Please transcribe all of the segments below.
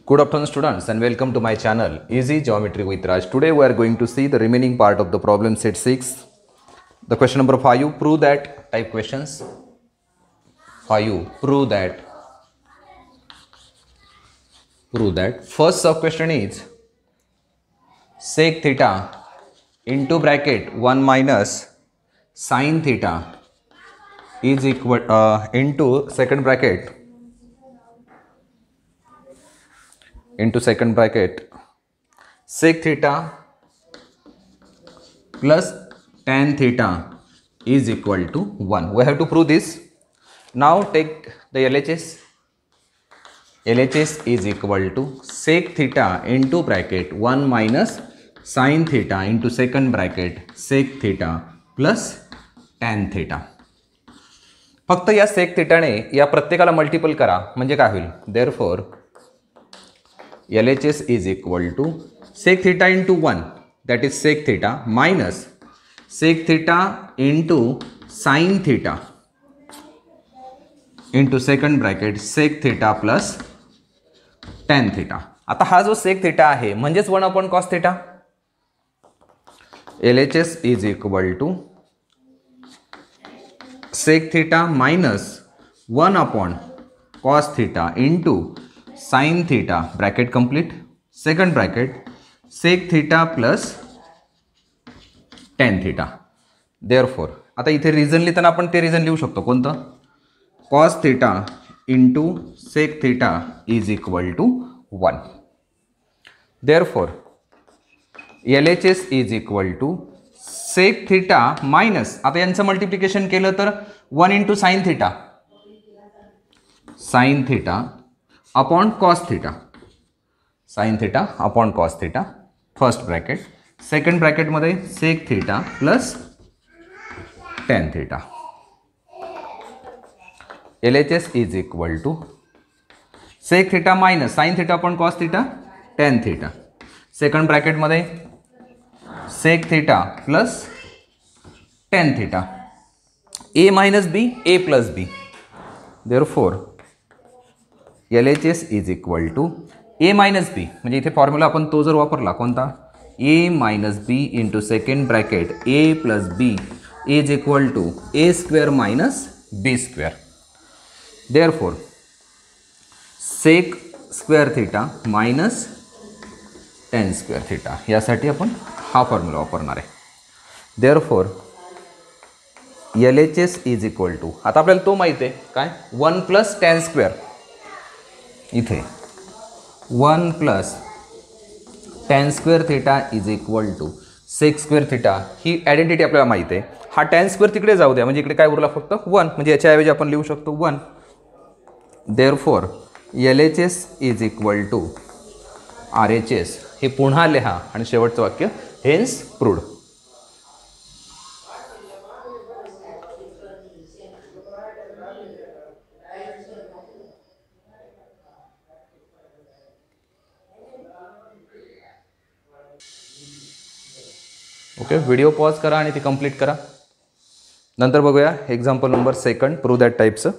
Good afternoon students and welcome to my channel Easy Geometry with Raj. Today we are going to see the remaining part of the problem set 6. The question number 5, prove that type questions. 5, prove that. First sub question is sec theta into bracket 1 minus sin theta is equal into second bracket sec theta plus tan theta is equal to 1. We have to prove this. Now take the LHS. LHS is equal to sec theta into bracket 1 minus sin theta into second bracket sec theta plus tan theta. फक्त या sec theta ने या प्रत्येकाला multiple करा म्हणजे काय होईल. Therefore LHS is equal to sec theta into 1, that is sec theta, minus sec theta into sin theta into second bracket sec theta plus tan theta. आता हा जो sec theta आहे म्हणजेच 1 upon cos theta. LHS is equal to sec theta minus 1 upon cos theta into sin theta bracket complete second bracket sec theta plus tan theta. Therefore आता इथे reason लिहिताना आपण ते रिझन लिहू शकतो कोणतं. cos theta into sec theta is equal to 1. Therefore LHS is equal to sec theta minus आता यांचं मल्टिप्लिकेशन केलं तर 1 into sin theta upon cos theta, sin theta upon cos theta first bracket, second bracket मध्ये sec theta plus tan theta. LHS is equal to sec theta minus sin theta upon cos theta tan theta, second bracket मध्ये sec theta plus tan theta, a minus b, a plus b. Therefore LHS is equal to a minus b म्हणजे इथे formula आपण तो जर वापरला कोणता a minus b into second bracket a plus b is equal to a square minus b square. Therefore sec square theta minus tan square theta यासाठी आपण हा फॉर्म्युला वापरणार आहे. Therefore LHS is equal to आता आपल्याला तो माहिती आहे काय 1 plus tan square इथे 1 plus tan square theta is equal to sec square theta he identity आपल्याला माहिती आहे. हा tan square तिकडे जाऊ द्या म्हणजे इकडे काय उरला फक्त 1 म्हणजे याच्याऐवजी आपण लिहू शकतो 1. Therefore LHS is equal to RHS हे पुन्हा लिहा आणि शेवटचं वाक्य hence proved. Okay video pause करा आणि ती कंप्लीट करा. नंतर बघूया एक्झाम्पल नंबर 2 प्रूव्ह दॅट टाईपचं.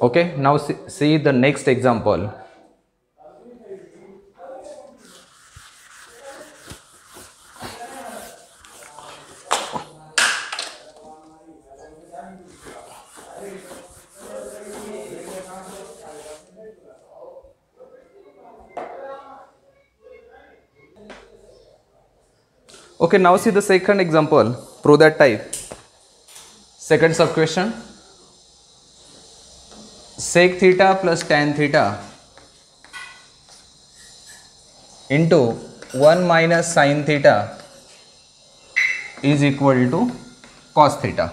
Okay, now see the next example. Okay, now see the second example. Prove that type. Second sub question. Sec theta plus tan theta into 1 minus sin theta is equal to cos theta.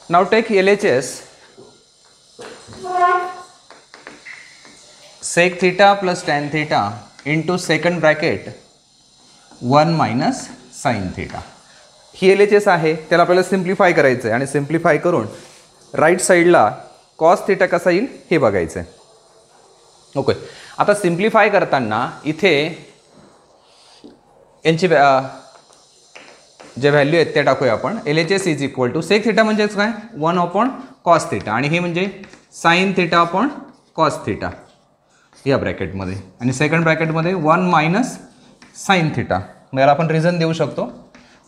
Now take LHS. Sec theta plus tan theta into second bracket 1 minus sin theta. He LHS आहे, त्याला आपल्याला simplify करायचं आहे आणि simplify करून right साईडला cos theta कसा येईल हे बघायचं आहे. ओके, आता सिम्प्लिफाय करताना इथे यांची जे व्हॅल्यू आहेत ते टाकूया आपण. LHS is equal to sec theta म्हणजेच काय 1 अपॉन कॉस थिटा आणि हे म्हणजे sine theta upon cos theta या ब्रॅकेटमध्ये आणि सेकंड ब्रॅकेटमध्ये 1 मायनस साइन थिटा. मग याला आपण रिझन देऊ शकतो.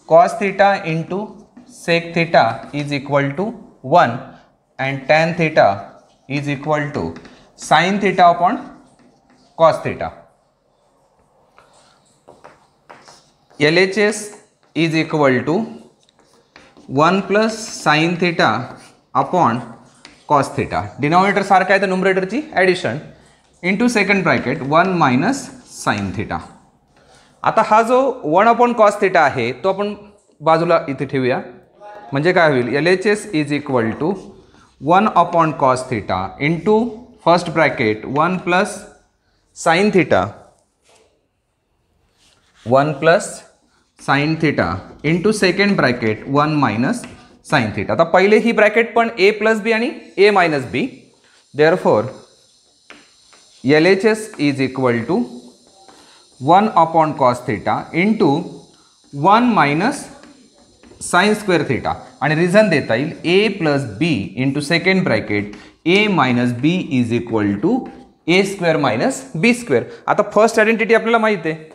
Cos theta into sec theta is equal to 1 and tan theta is equal to sine theta upon cos theta. LHS is equal to 1 plus sin theta upon cos theta. Denominator सारखा आहे तर न्यूमरेटरची addition into second bracket 1 minus sine theta. आता हा जो 1 upon cos theta आहे तो आपण बाजूला इथे ठेवूया. म्हणजे काय होईल LHS is equal to 1 upon cos theta into first bracket 1 plus sine theta 1 plus sine theta into second bracket 1 minus sine theta. आता पहिले ही ब्रॅकेट पण a प्लस बी आणि a minus B. Therefore LHS is equal to 1 upon cos theta into 1 minus sine square theta आणि reason देता येईल a plus B into second bracket a minus B is equal to a square minus B square. आता first identity आपल्याला माहिती आहे.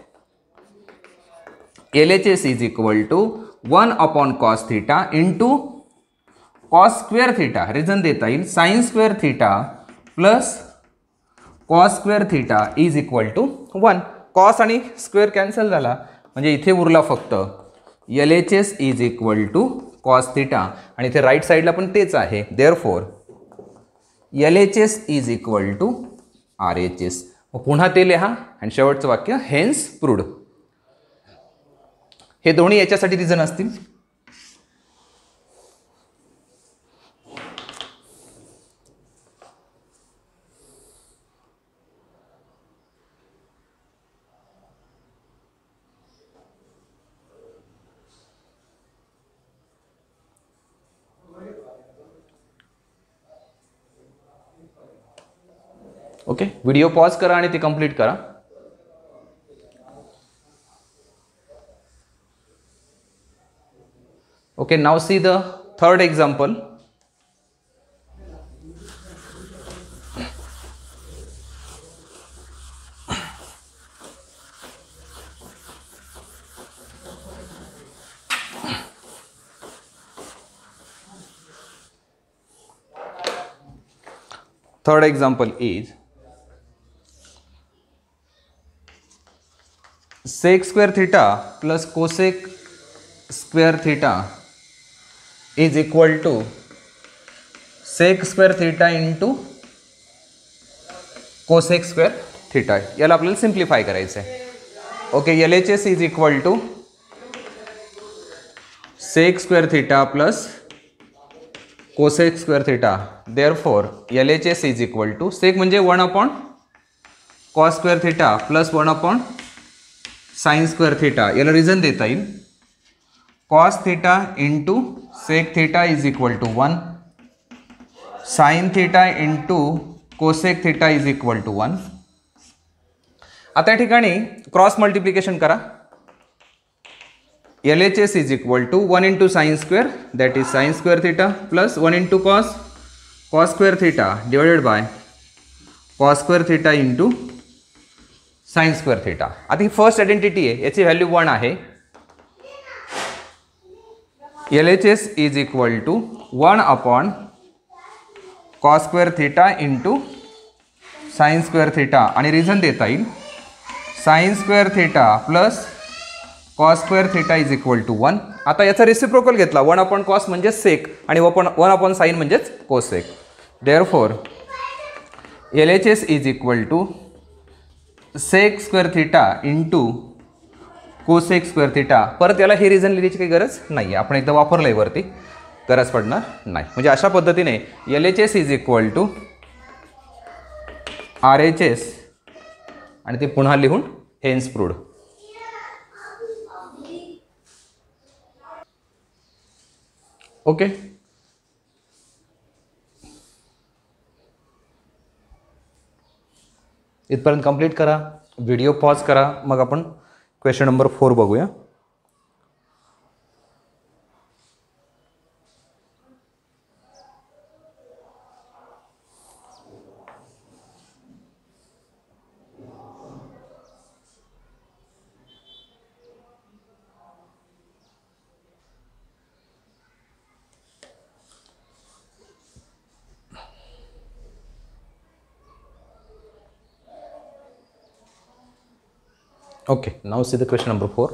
LHS is equal to 1 upon cos theta into cos square theta. Reason देता येईल sin square theta plus cos square theta is equal to 1. cos आणि square cancel झाला म्हणजे इथे उरला फक्त LHS is equal to cos theta आणि इथे राईट साईडला पण तेच आहे. Therefore LHS is equal to RHS. पुन्हा ते लिहा आणि शेवटचं वाक्य हेन्स प्रूव्ड. हे दोन्ही याच्यासाठी रिझन असतील. ओके, व्हिडिओ पॉज करा आणि ते कंप्लीट करा. Okay, now see the third example. Third example is sec square theta plus cosec square theta is equal to sec square theta into cosec square theta. याला आपल्याला simplify करायचं आहे. Okay, LHS is equal to sec square theta plus cosec square theta. Therefore LHS is equal to sec म्हणजे 1 अपॉन cos square theta plus 1 अपॉन sin square theta. याला reason देता येईल cos theta into sec theta is equal to 1, sin theta into cosec theta is equal to 1. आता या ठिकाणी cross multiplication करा. LHS is equal to 1 into sin square, that is sin square theta, plus 1 into cos square theta divided by cos square theta into sin square theta. आता ही first identity आहे, याची value 1 आहे. LHS is equal to 1 upon cos square theta into sin square theta आणि reason देता येईल sin square theta plus cos square theta is equal to 1. आता याचा reciprocal घेतला 1 upon cos म्हणजे sec आणि 1 upon sin म्हणजेच cosec. Therefore LHS is equal to sec square theta into cosec square theta. परत याला हे रिझन लिहायची काही गरज नाही, आपण एकदा वापरलंय वरती, गरज पडणार नाही. म्हणजे अशा पद्धतीने LHS is equal to RHS आणि ते पुन्हा लिहून हेन्स प्रूव्ड. ओके, इथपर्यंत कंप्लीट करा, व्हिडिओ पॉज करा, मग आपण क्वेश्चन नंबर 4 बघूया. Okay, now see the question number 4.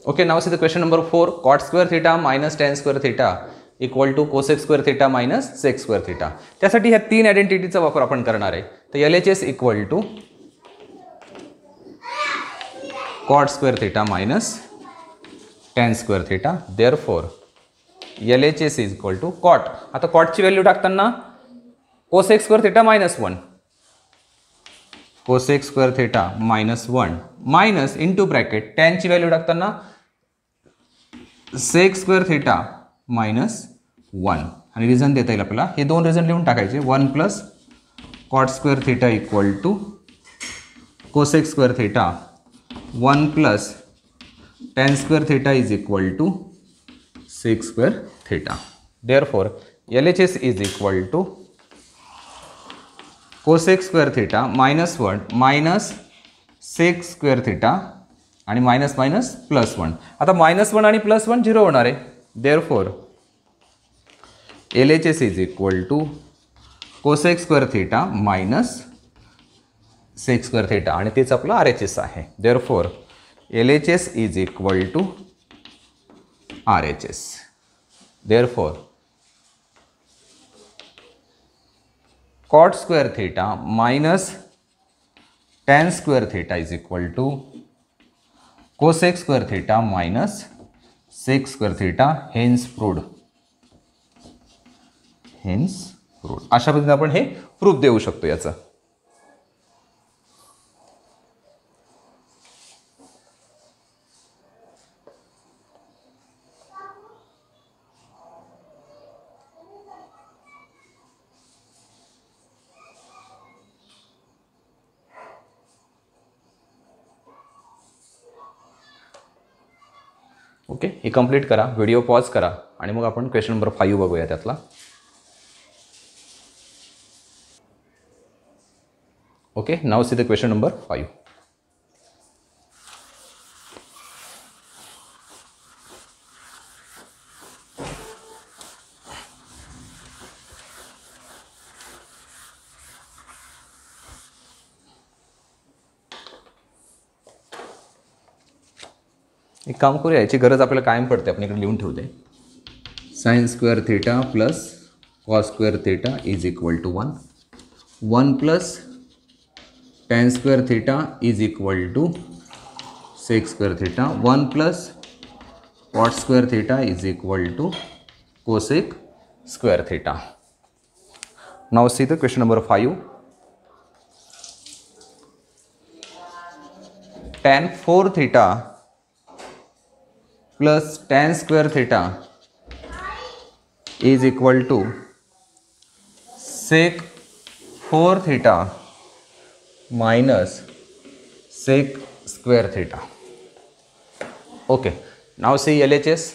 Okay, now see the question number 4. Cot square theta minus tan square theta equal to cosec square theta minus sec square theta. त्यासाठी ह्या 3 आयडेंटिटीचा वापर आपण करणार आहे. तर LHS equal to cot square theta minus tan square theta. Therefore LHS is equal to cot. आता कॉटची value टाकताना cosec square theta minus 1, cosec square theta minus 1 minus into bracket टॅनची व्हॅल्यू टाकताना सेक स्क्वेअर थीटा मायनस 1 आणि reason देता येईल आपल्याला. हे 2 रिझन लिहून टाकायचे. 1 plus cot square theta equal to cosec square theta 1 plus tan square theta is equal to sec square theta. Therefore LHS is equal to cosec square theta minus 1 minus sec square theta आणि minus minus plus 1. आता minus 1 आणि plus 1 0 होणार आहे. Therefore LHS is equal to cosec square theta minus sec square theta आणि तेच आपलं RHS आहे. Therefore LHS is equal to RHS. Therefore cot square theta minus tan square theta is equal to cosec square theta minus sec square theta. Hence proved. Hence proved. अशा पद्धतीने आपण हे proof देऊ शकतो याचं. ओके, हे complete करा, video pause करा आणि मग आपण क्वेश्चन नंबर 5 बघूया त्यातला. Okay, now see the question number 5. एक काम करूया, याची गरज आपल्याला कायम पडते, आपण इकडे लिहून ठेवते. Sine square theta plus cos square theta is equal to 1. 1 plus tan square theta is equal to sec square theta. 1 plus cot square theta is equal to cosec square theta. Now see the question number 5. tan 4 theta plus tan square theta is equal to sec 4 theta minus sec square theta. Okay, now see LHS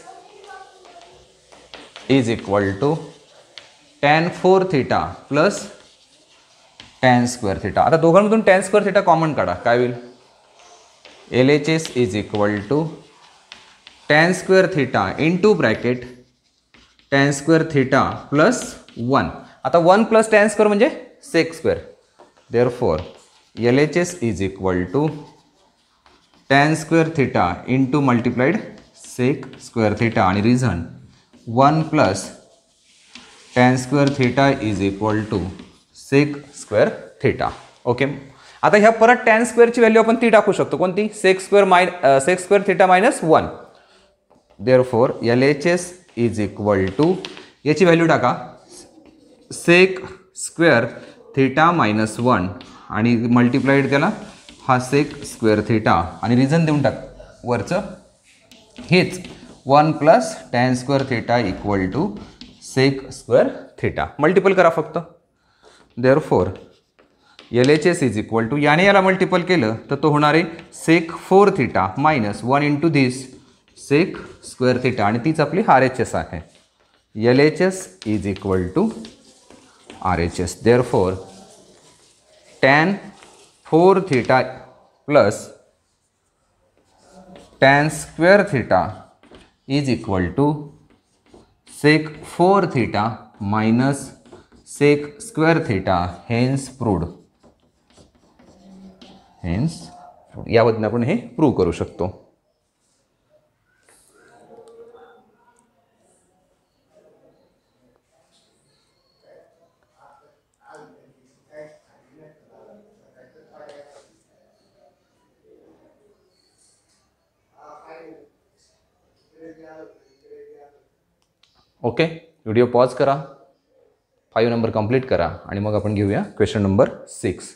is equal to tan 4 theta plus tan square theta. आता दोघांमधून tan square theta common काढा, काय होईल? LHS is equal to tan square theta into bracket tan square theta plus 1. आता 1 plus tan square म्हणजे sec square. Therefore LHS is equal to tan square theta into multiplied sec square theta आणि reason 1 plus tan square theta is equal to sec square theta. Okay, आता ह्या परत tan स्क्वेअरची value आपण ती टाकू शकतो. कोणती? Sec square theta minus 1. Therefore LHS is equal to, याची व्हॅल्यू टाका, सेक स्क्वेअर थीटा मायनस 1 आणि मल्टिप्लाइड त्याला हा सेक स्क्वेअर थीटा आणि रिझन देऊन टाक वरचं हेच 1 plus tan square theta equal to sec square theta. Multiple करा फक्त. Therefore LHS is equal to, याने याला मल्टिपल केलं तर तो होणार आहे sec 4 theta minus 1 into this sec square theta आणि तीच आपली RHS आहे. LHS is equal to RHS. Therefore tan 4 theta plus tan square theta is equal to sec 4 theta minus sec square theta. Hence proved. यावरून आपण हे prove करू शकतो. Okay, video pause करा, 5 नंबर कंप्लीट करा आणि मग आपण घेऊया question number 6.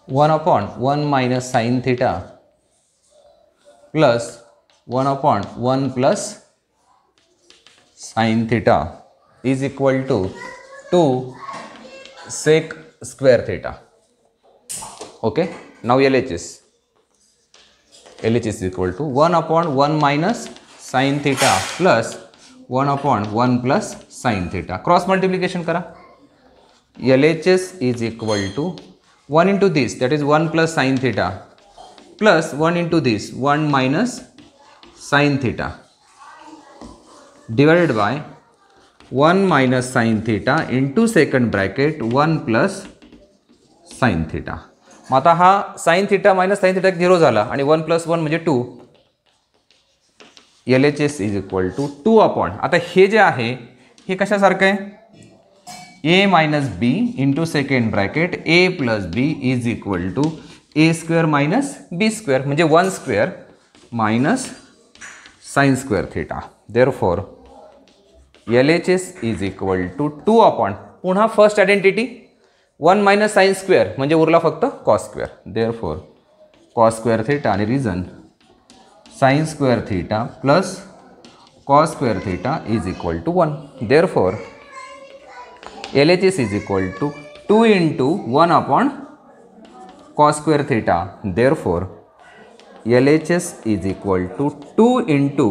One upon 1 minus sine theta plus 1 upon 1 plus sine theta is equal to 2 sec square theta. Okay, now LHS is equal to 1 upon 1 minus sin theta plus 1 upon 1 plus sin theta. Cross multiplication करा. LHS is equal to 1 into this, that is 1 plus sin theta, plus 1 into this 1 minus sin theta, divided by 1 minus sin theta into second bracket 1 plus sin theta. मग आता हा sin theta minus sin theta 0 झाला आणि 1 plus 1 म्हणजे 2. LHS is equal to 2 upon, आता हे जे आहे हे कशासारखं आहे, a minus b into second bracket a plus b is equal to a square minus b square म्हणजे 1 square minus sin square theta. Therefore LHS is equal to 2 upon, पुन्हा first identity 1 minus sin square म्हणजे उरला फक्त cos square. Therefore cos square theta आणि reason sin square theta plus cos square theta is equal to 1. Therefore LHS is equal to 2 into 1 upon cos square theta. Therefore LHS is equal to 2 into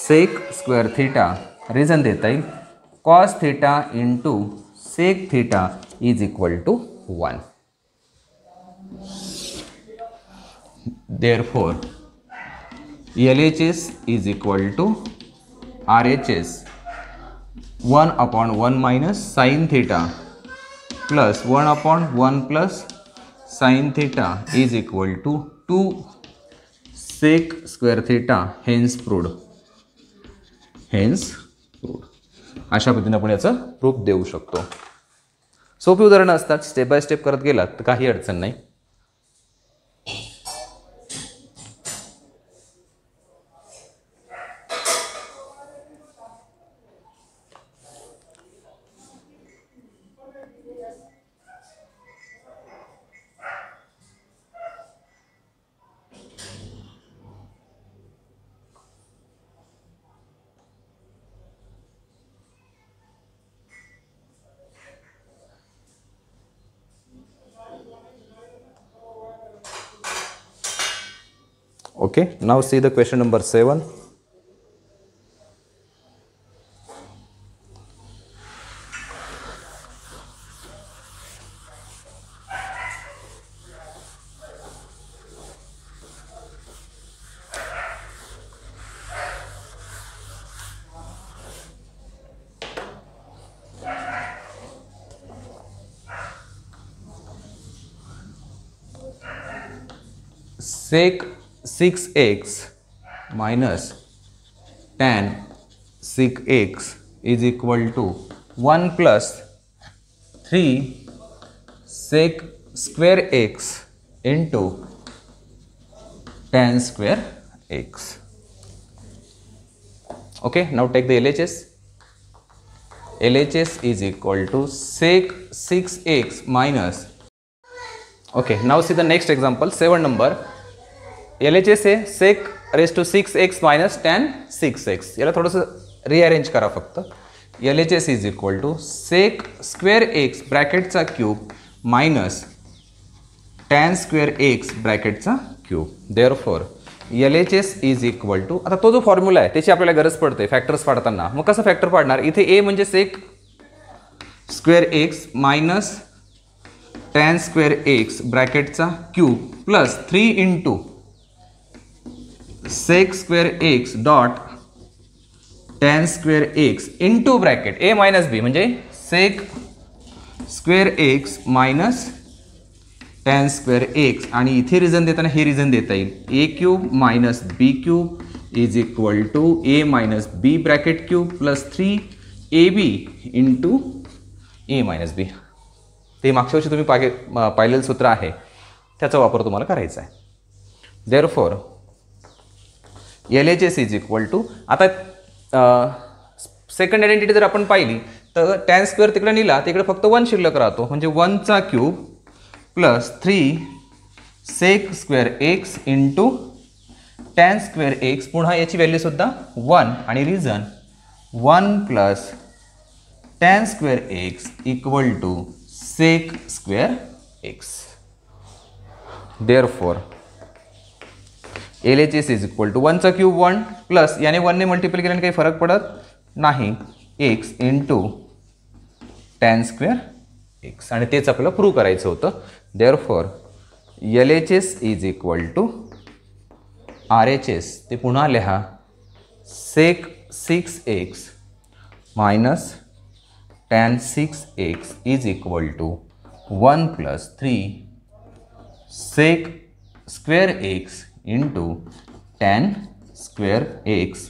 sec square theta. Reason देता येईल cos theta into sec theta is equal to 1. Therefore LHS is equal to RHS 1 upon 1 minus sin theta plus 1 upon 1 plus sin theta is equal to 2 sec square theta. Hence proved. अशा पद्धतीने आपण याचं proof देऊ शकतो. सोपी उदाहरणं असतात, step by step करत गेलात तर काही अडचण नाही. Okay, now see the question number 7. sec 6x minus tan sec x is equal to 1 plus 3 sec square x into tan square x. Okay, now take the LHS. LHS is equal to sec 6x minus. Okay, now see the next example, 7 number. LHS है sec raised to 6x minus tan 6x. याला थोडंसं rearrange करा फक्त. LHS is equal to sec square x ब्रॅकेटचा cube minus tan square x ब्रॅकेटचा cube. Therefore LHS is equal to, आता तो जो फॉर्म्युला आहे त्याची आपल्याला गरज पडते फॅक्टर्स पाडताना. मग कसं फॅक्टर पाडणार? इथे a म्हणजे sec square x minus tan square x ब्रॅकेटचा cube plus 3 into sec square x dot tan square x into bracket a minus b म्हणजे sec square x minus tan square x आणि इथे reason देताना हे reason देता येईल a cube minus b cube is equal to a minus b bracket cube plus 3ab into a minus b. ते मागच्या वर्षी तुम्ही पाहिलेलं सूत्र आहे त्याचा वापर तुम्हाला करायचा आहे. Therefore LHS is equal to, आता सेकंड आयडेंटिटी जर आपण पाहिली तर tan स्क्वेअर तिकडे नेला तिकडे फक्त 1 शिल्लक राहतो म्हणजे 1चा cube plus 3 sec square x into tan square x, पुन्हा याची व्हॅल्यू सुद्धा 1 आणि reason 1 plus tan square x equal to sec square x. Therefore LHS is equal to 1चा क्यूब 1 प्लस याने 1 ने मल्टिप्लाय केल्याने काही फरक पडत नाही x into tan square x आणि तेच आपल्याला प्रूव्ह करायचं होतं. Therefore LHS is equal to RHS, ते पुन्हा लिहा sec 6x minus tan 6x is equal to 1 plus 3 sec square x into tan square x,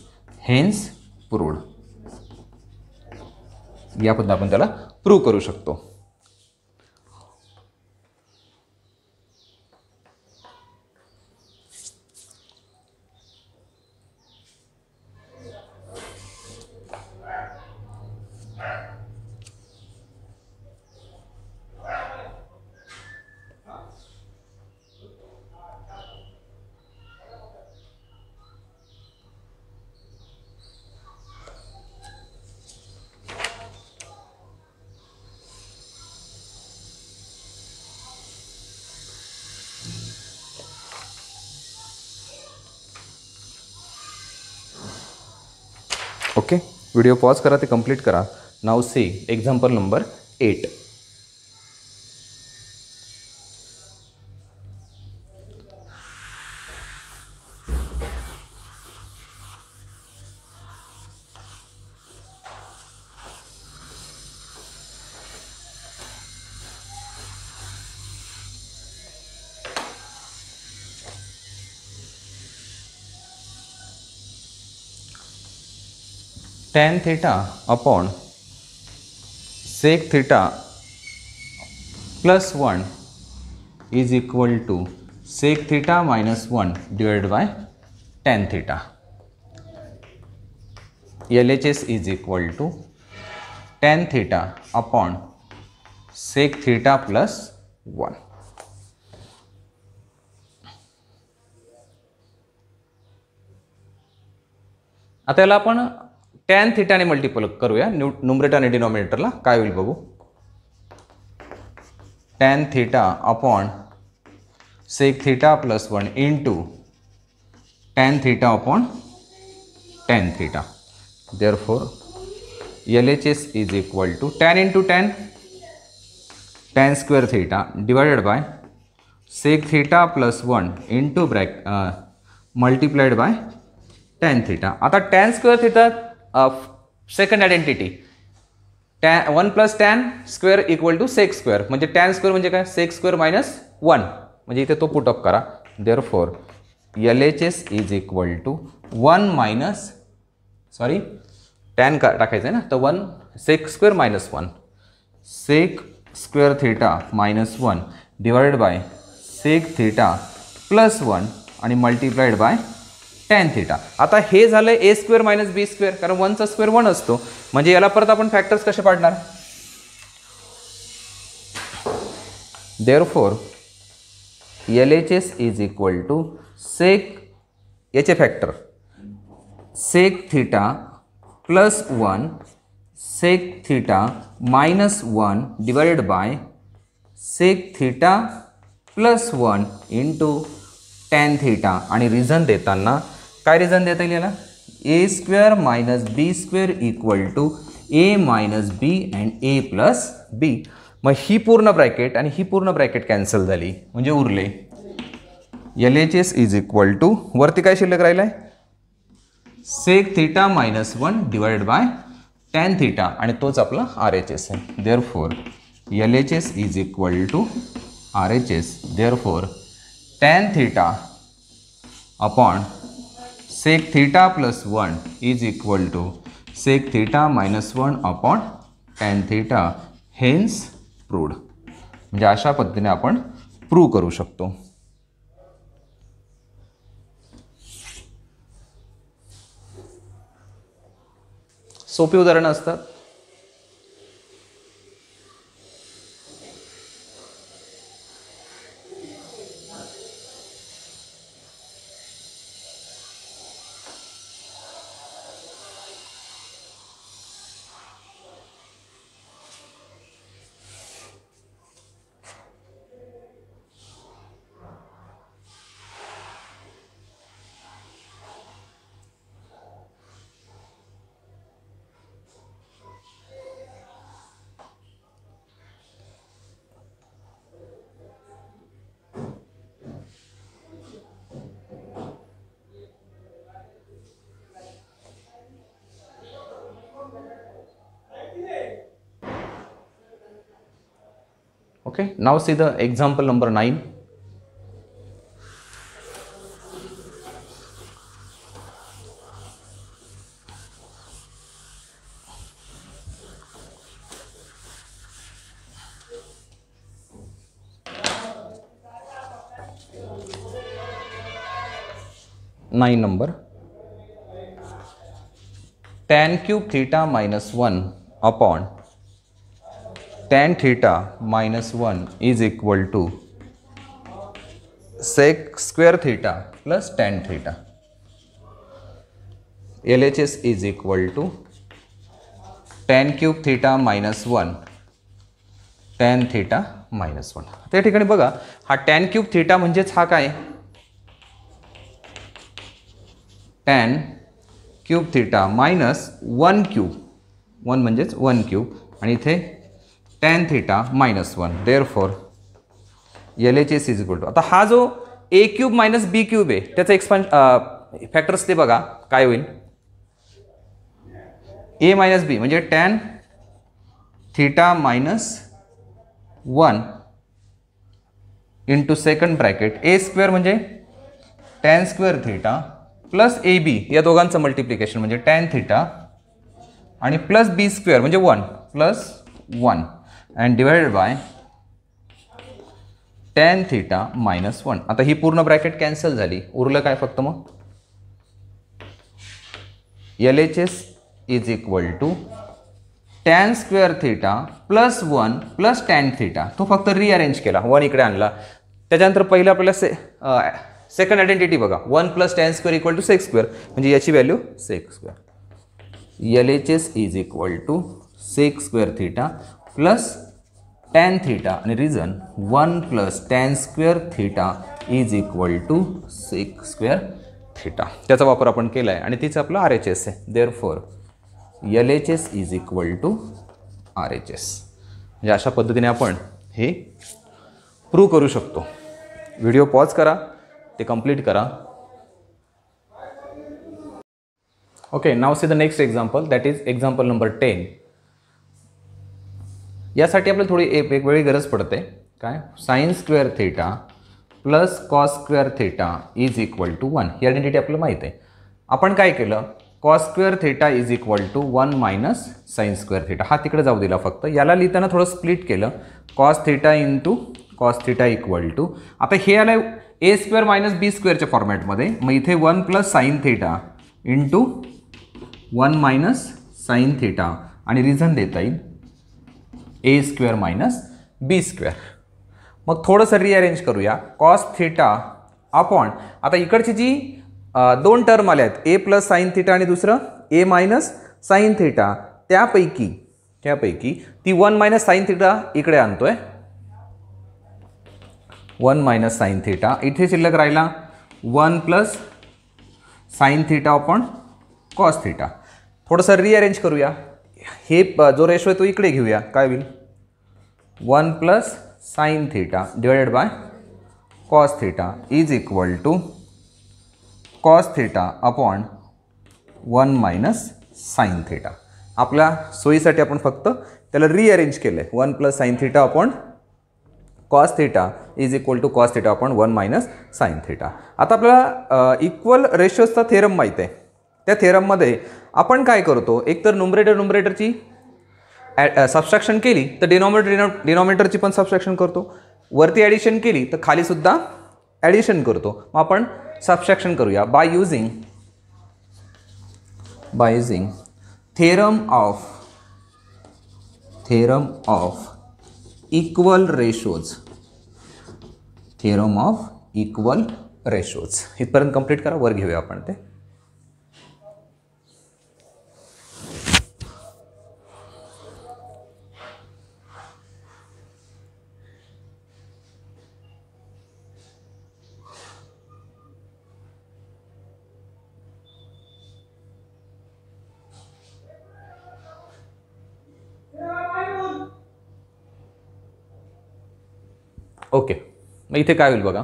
hence proved. या पद्धतीने आपण त्याला प्रूव्ह करू शकतो. ओके, व्हिडिओ पॉज करा, ते कंप्लीट करा. Now see example number 8. tan theta upon sec theta plus 1 is equal to sec theta minus 1 divided by tan theta. LHS is equal to tan theta upon sec theta plus 1. आता याला आपण tan theta ने multiple करूया, numerator आणि डिनॉमिनेटरला काय होईल बघू. tan theta upon sec theta plus 1 into tan theta upon tan theta. Therefore LHS is equal to tan into tan square theta divided by sec theta plus 1 into multiplied by tan theta. आता tan square theta second identity 1 plus tan square equal to sec square म्हणजे tan square म्हणजे काय sec square minus 1 म्हणजे इथे तो put up करा. Therefore LHS is equal to 1 minus tan टाकायचं आहे ना, तर 1 sec square minus 1 sec square theta minus 1 divided by sec theta plus 1 आणि मल्टिप्लाइड बाय tan थीटा. आता हे झालं A square minus B square, कारण 1चा स्क्वेअर 1 असतो. म्हणजे याला परत आपण फॅक्टर्स कसे पाडणार? Therefore LHS is equal to sec याचे factor sec theta plus 1 sec theta minus 1 divided by sec theta plus 1 into tan theta. आणि रिझन देताना काय रिझन देता येईल याला? A square minus B square equal to A minus B and A plus B. मग ही पूर्ण bracket आणि ही पूर्ण ब्रॅकेट कॅन्सल झाली, म्हणजे उरले LHS इज इक्वल टू वरती काय शिल्लक राहिलं आहे? Sec theta minus 1 divided by tan theta, आणि तोच आपला RHS आहे. Therefore LHS is equal to RHS. Therefore tan theta upon sec theta plus 1 is equal to sec theta minus 1 upon tan theta. Hence proved. म्हणजे अशा पद्धतीने आपण prove करू शकतो. सोपी उदाहरणं असतात. Okay, now see the example number 9. Number tan cube theta minus 1 upon tan theta minus 1 is equal to sec square theta plus tan theta. LHS is equal to tan cube theta minus 1 tan theta minus 1. त्या ठिकाणी बघा, हा tan cube theta म्हणजेच हा काय? tan cube theta minus 1 cube, 1 म्हणजेच 1 cube, आणि इथे tan theta minus 1. therefore LHS is equal to, आता हा जो a cube minus b cube आहे त्याचा फॅक्टर्स ते बघा काय होईल? a minus b म्हणजे tan theta minus 1 into second bracket a square म्हणजे tan square theta plus A B, या दोघांचं मल्टिप्लिकेशन म्हणजे tan थीटा, आणि प्लस बी स्क्वेअर म्हणजे 1 plus 1 and divided by tan theta minus 1. आता ही पूर्ण ब्रॅकेट कॅन्सल झाली, उरलं काय फक्त मग? LHS is equal to tan square theta plus 1 plus tan theta. तो फक्त रिअरेंज केला, 1 इकडे आणला. त्याच्यानंतर पहिलं आपल्याला सेकंड आयडेंटिटी बघा, 1 plus tan square equal to sec square, म्हणजे याची value sec square. LHS is equal to sec square theta plus tan theta, आणि reason 1 plus tan square theta is equal to sec square theta. त्याचा वापर आपण केला आहे आणि तीच आपलं RHS आहे. Therefore LHS is equal to RHS. म्हणजे अशा पद्धतीने आपण हे प्रूव्ह करू शकतो. व्हिडिओ पॉज करा, ते कंप्लीट करा. Okay, now see the next example, that is example number 10. यासाठी आपल्याला थोडी एक वेगळी गरज पडते. काय? Sine square theta plus cos square theta is equal to 1. ही आयडेंटिटी आपल्याला माहीत आहे. आपण काय केलं, cos square theta is equal to 1 minus sine square theta. हा तिकडे जाऊ दिला फक्त. याला लिहिताना थोडं स्प्लिट केलं, cos theta into cos theta equal to, आता हे आलं ए स्क्वेअर मायनस बी स्क्वेअरच्या फॉर्मॅटमध्ये. मग इथे 1 plus sine theta into 1 minus sine theta आणि रिझन देता येईल A square minus B square. मग थोडंसं रिअरेंज करूया. कॉस थिटा अपॉन, आता इकडची जी दोन टर्म आल्या आहेत, ए प्लस साईन थिटा आणि दुसरं ए मायनस साईन थिटा, त्यापैकी ती 1 मायनस साईन थिटा इकडे आणतोय. 1 मायनस साईन थिटा इथे शिल्लक राहिला 1 plus sine theta upon cos theta. थोडंसं रिअरेंज करूया. हे जो रेशो आहे तो इकडे घेऊया. काय होईल, 1 plus sine theta divided by cos theta is equal to cos theta upon 1 minus sine theta. आपल्या सोयीसाठी आपण फक्त त्याला रिअरेंज केलं आहे. 1 plus sine theta upon cos theta is equal to cos theta upon 1 minus sine theta. आता आपल्याला equal रेशोजचा theorem माहीत आहे. त्या थेरममध्ये आपण काय करतो, एकतर नुमरेटरची सबस्ट्रॅक्शन केली तर डिनॉमिनेटरची पण सबस्ट्रॅक्शन करतो. वरती ॲडिशन केली तर खालीसुद्धा ॲडिशन करतो. मग आपण सबस्ट्रॅक्शन करूया by using theorem of equal ratios. इथपर्यंत कंप्लीट करा. वर घेऊया आपण ते. ओके, मग इथे काय होईल बघा.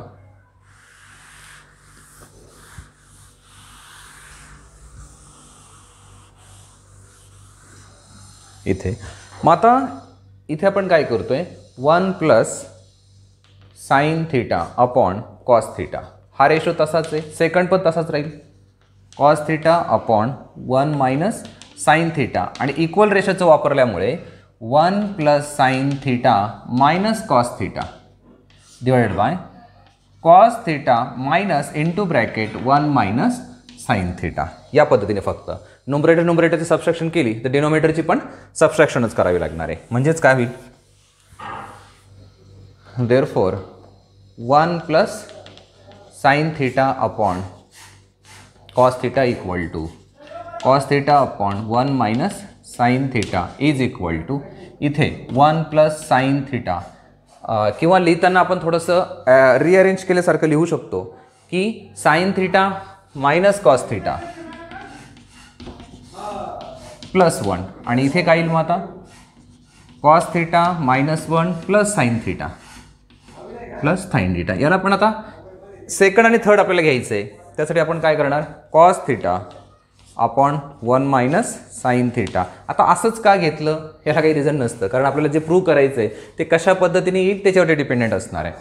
मग आता इथे आपण काय करतोय, 1 plus sine theta upon cos theta. हा रेशो तसाच आहे, सेकंड पण तसाच राहील. Cos theta upon 1 minus sine theta आणि इक्वल रेशोचं वापरल्यामुळे 1 plus sine theta minus cos theta divided by cos theta minus into bracket 1 minus sine theta. या पद्धतीने फक्त नुमरेटरची सबस्ट्रॅक्शन केली तर डिनॉमिनेटरची पण सबस्ट्रॅक्शनच करावी लागणार आहे. म्हणजेच काय होईल, therefore 1 plus sine theta upon cos theta equal to cos theta upon 1 minus sine theta is equal to, इथे 1 प्लस साईन थिटा किंवा लिहिताना आपण थोडंसं रिअरेंज केल्यासारखं लिहू शकतो की sine theta minus cos theta plus 1 आणि इथे काय येईल मग आता cos theta minus 1 plus sine theta plus sine theta. याला पण आता सेकंड आणि थर्ड आपल्याला घ्यायचं आहे. त्यासाठी आपण काय करणार, cos theta upon 1 minus sine theta. आता असंच का घेतलं याला काही रिझन नसतं, कारण आपल्याला जे प्रूव्ह करायचं आहे ते कशा पद्धतीने येईल त्याच्यावरती डिपेंडेंट असणार आहे.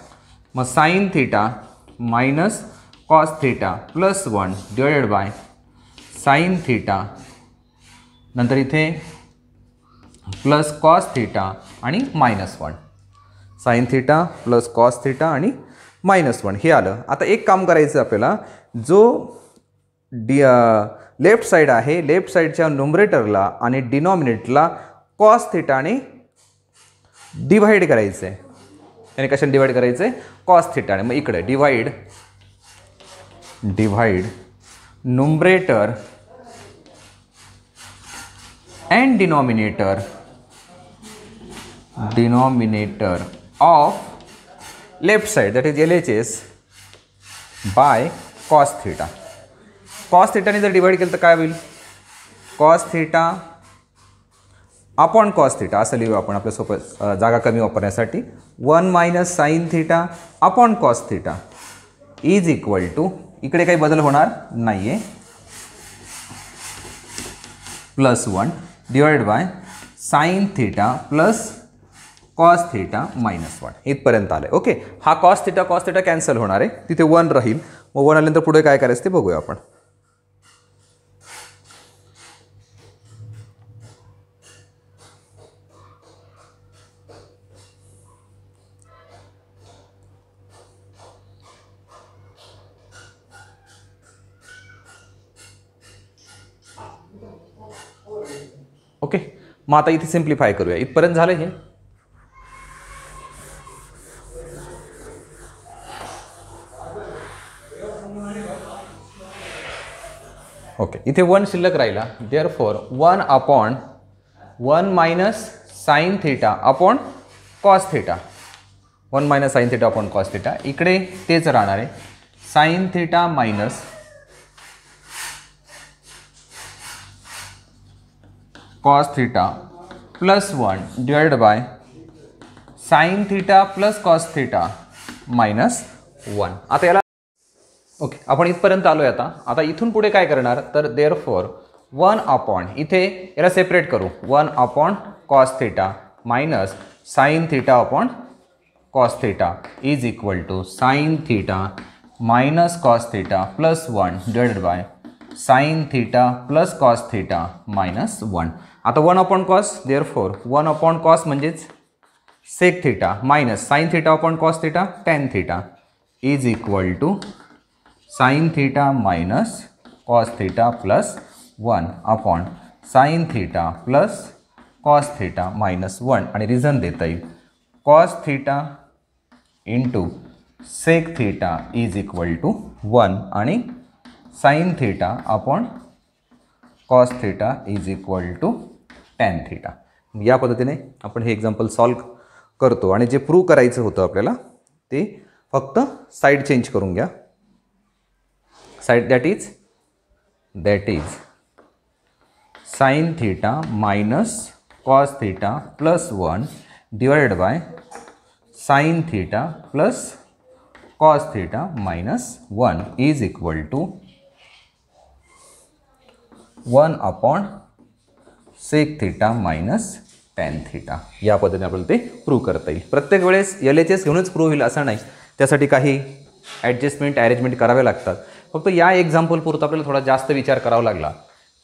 मग sine theta minus cos theta plus 1 divided by sine theta, नंतर इथे प्लस कॉस थिटा आणि minus 1. Sine theta plus cos theta आणि मायनस 1 हे आलं. आता एक काम करायचं आपल्याला, जो लेफ्ट साईड आहे, लेफ्ट साईडच्या न्युमरेटरला आणि डिनॉमिनेटरला कॉस थिटाने डिवाइड करायचं आहे. त्याने कशाने डिवाइड करायचं आहे, कॉस थिटाने. मग इकडे divide numerator and denominator of left side, that is LHS, by cos theta. cos theta ने जर डिवाइड केलं तर काय होईल, cos theta upon cos theta असं लिहू आपण आपल्या सोपं जागा कमी वापरण्यासाठी. 1 minus sine theta upon cos theta is equal to, इकडे काही बदल होणार नाही आहे, plus 1 divide by sine theta plus cos theta minus 1 इथपर्यंत आलं आहे. ओके, हा कॉस थिटा कॅन्सल होणार आहे, तिथे 1 राहील. मग 1 आल्यानंतर पुढे काय करायचं ते बघूया आपण. ओके, मग आता इथे सिम्प्लिफाय करूया. इथपर्यंत झालं हे. ओके, इथे 1 शिल्लक राहिला. Therefore 1/1 minus sine theta upon cos theta. 1 minus sine theta upon cos theta. इकडे तेच राहणार आहे, sign theta minus cos theta plus 1 divided by sine theta plus cos theta minus 1. आता याला ओके, आपण इथपर्यंत आलो आहे. आता इथून पुढे काय करणार, तर देअरफॉर 1 अपॉन, इथे याला सेपरेट करू, 1 upon cos theta minus sine theta upon cos theta is equal to sine theta minus cos theta plus 1 divided by sine theta plus cos theta minus 1. आता 1 upon cos, therefore 1 upon cos म्हणजेच sec theta minus sine theta upon cos theta tan theta is equal to sine theta minus cos theta plus 1 upon sine theta plus cos theta minus 1. आणि reason देता येईल, cos theta into sec theta is equal to 1 आणि sine theta upon cos theta is equal to tan theta. या पद्धतीने आपण हे example solve करतो. आणि जे प्रूव्ह करायचं होतं आपल्याला ते फक्त साईड चेंज करून घ्या. Side that is sin theta minus cos theta plus 1 divided by sin theta plus cos theta minus 1 is equal to 1 upon sec theta minus tan theta. या पद्धतीने आपल्याला ते प्रूव्ह करता येईल. प्रत्येक वेळेस LHS घेऊनच प्रूव्ह होईल असं नाही, त्यासाठी काही ॲडजस्टमेंट अरेंजमेंट करावे लागतात. फक्त या एक्झाम्पल पुरतं आपल्याला थोडा जास्त विचार करावा लागला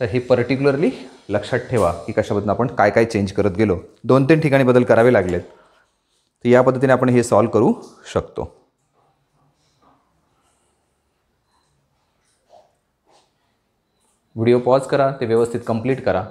तर हे पर्टिक्युलरली लक्षात ठेवा की कशाबद्दल आपण काय काय चेंज करत गेलो. 2-3 ठिकाणी बदल करावे लागलेत. तर या पद्धतीने आपण हे सॉल्व करू शकतो. व्हिडिओ पॉज करा, ते व्यवस्थित कंप्लीट करा.